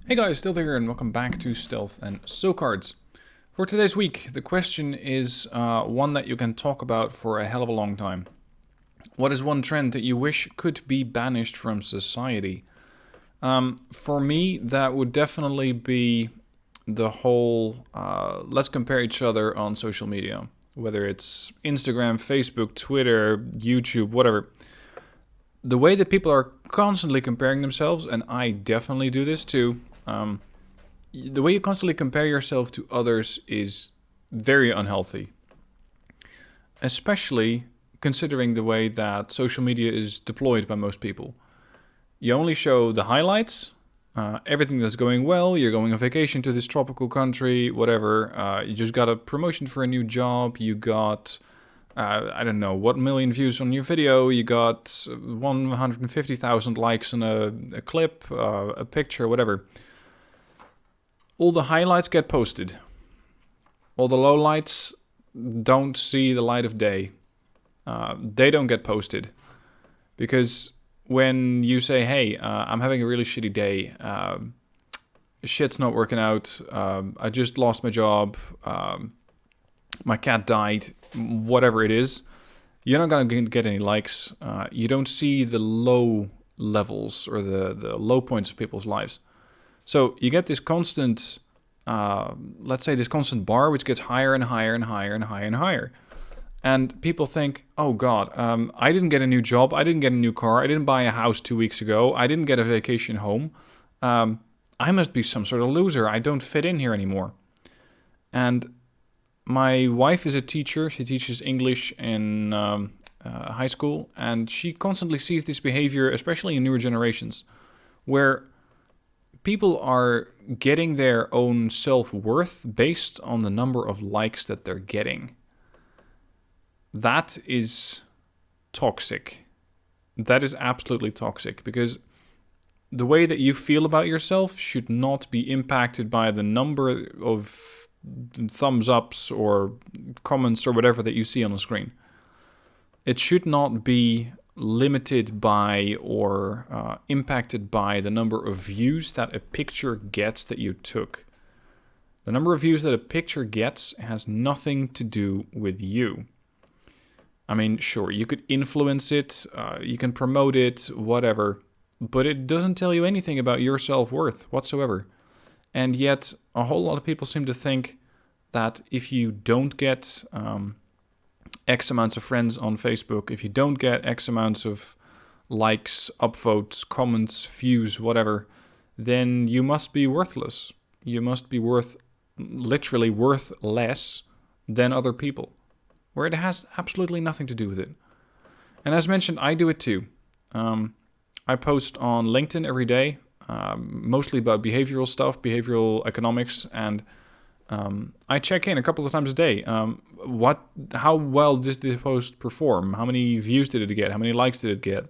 Hey guys, Stealth here and welcome back to Stealth and SoCards. For today's week, the question is one that you can talk about for a hell of a long time. What is one trend that you wish could be banished from society? For me, that would definitely be the whole let's compare each other on social media. Whether it's Instagram, Facebook, Twitter, YouTube, whatever. The way that people are constantly comparing themselves, and I definitely do this too, the way you constantly compare yourself to others is very unhealthy. Especially considering the way that social media is deployed by most people. You only show the highlights, everything that's going well, you're going on vacation to this tropical country, whatever, you just got a promotion for a new job, you got, I don't know, what million views on your video, you got 150,000 likes on a clip, a picture, whatever. All the highlights get posted. All the lowlights don't see the light of day. They don't get posted. Because when you say, hey, I'm having a really shitty day, shit's not working out, I just lost my job, my cat died, whatever it is, you're not going to get any likes. You don't see the low levels or the low points of people's lives. So you get this constant, let's say this constant bar, which gets higher and higher and higher and higher and higher. And people think, oh God, I didn't get a new job, I didn't get a new car, I didn't buy a house 2 weeks ago, I didn't get a vacation home. I must be some sort of loser, I don't fit in here anymore. And my wife is a teacher, she teaches English in high school, and she constantly sees this behavior, especially in newer generations, where people are getting their own self-worth based on the number of likes that they're getting. That is toxic. That is absolutely toxic, because the way that you feel about yourself should not be impacted by the number of thumbs ups or comments or whatever that you see on the screen. It should not be limited by or impacted by the number of views that a picture gets that you took. The number of views that a picture gets has nothing to do with you. I mean, sure, you could influence it, you can promote it, whatever, but it doesn't tell you anything about your self-worth whatsoever. And yet, a whole lot of people seem to think that if you don't get X amounts of friends on Facebook, if you don't get X amounts of likes, upvotes, comments, views, whatever, then you must be worthless. You must be literally worth less than other people, where it has absolutely nothing to do with it. And as mentioned, I do it too. I post on LinkedIn every day, mostly about behavioral stuff, behavioral economics, and I check in a couple of times a day. How well did this post perform? How many views did it get? How many likes did it get?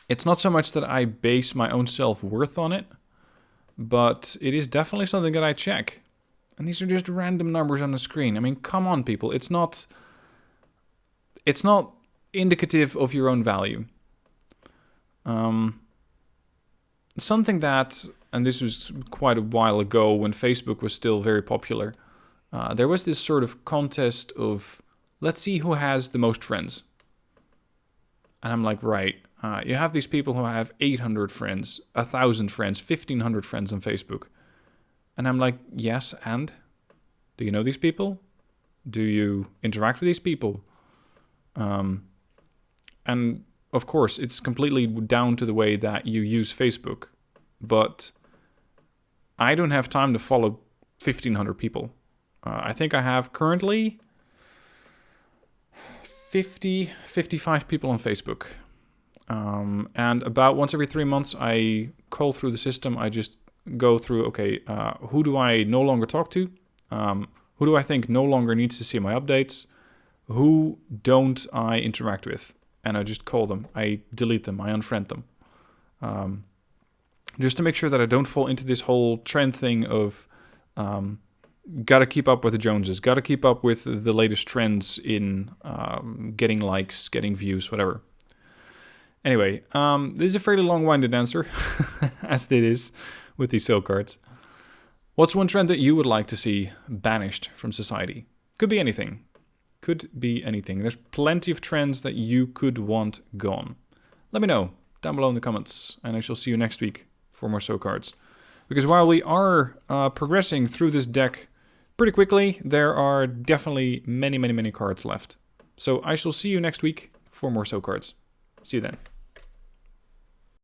It's not so much that I base my own self-worth on it, but it is definitely something that I check. And these are just random numbers on the screen. I mean, come on, people. It's not indicative of your own value. Something that, and this was quite a while ago when Facebook was still very popular, there was this sort of contest of, let's see who has the most friends. And I'm like, right, you have these people who have 800 friends, 1,000 friends, 1,500 friends on Facebook. And I'm like, yes, and? Do you know these people? Do you interact with these people? And of course, it's completely down to the way that you use Facebook. But I don't have time to follow 1,500 people. I think I have currently 55 people on Facebook. And about once every 3 months, I call through the system. I just go through, okay, who do I no longer talk to? Who do I think no longer needs to see my updates? Who don't I interact with? And I just call them. I delete them. I unfriend them. Just to make sure that I don't fall into this whole trend thing of gotta keep up with the Joneses, gotta keep up with the latest trends in getting likes, getting views, whatever. Anyway, this is a fairly long-winded answer, as it is with these SoCards. What's one trend that you would like to see banished from society? Could be anything. Could be anything. There's plenty of trends that you could want gone. Let me know down below in the comments, and I shall see you next week for more SoCards. Because while we are progressing through this deck pretty quickly, there are definitely many cards left. So I shall see you next week for more SoCards. See you then.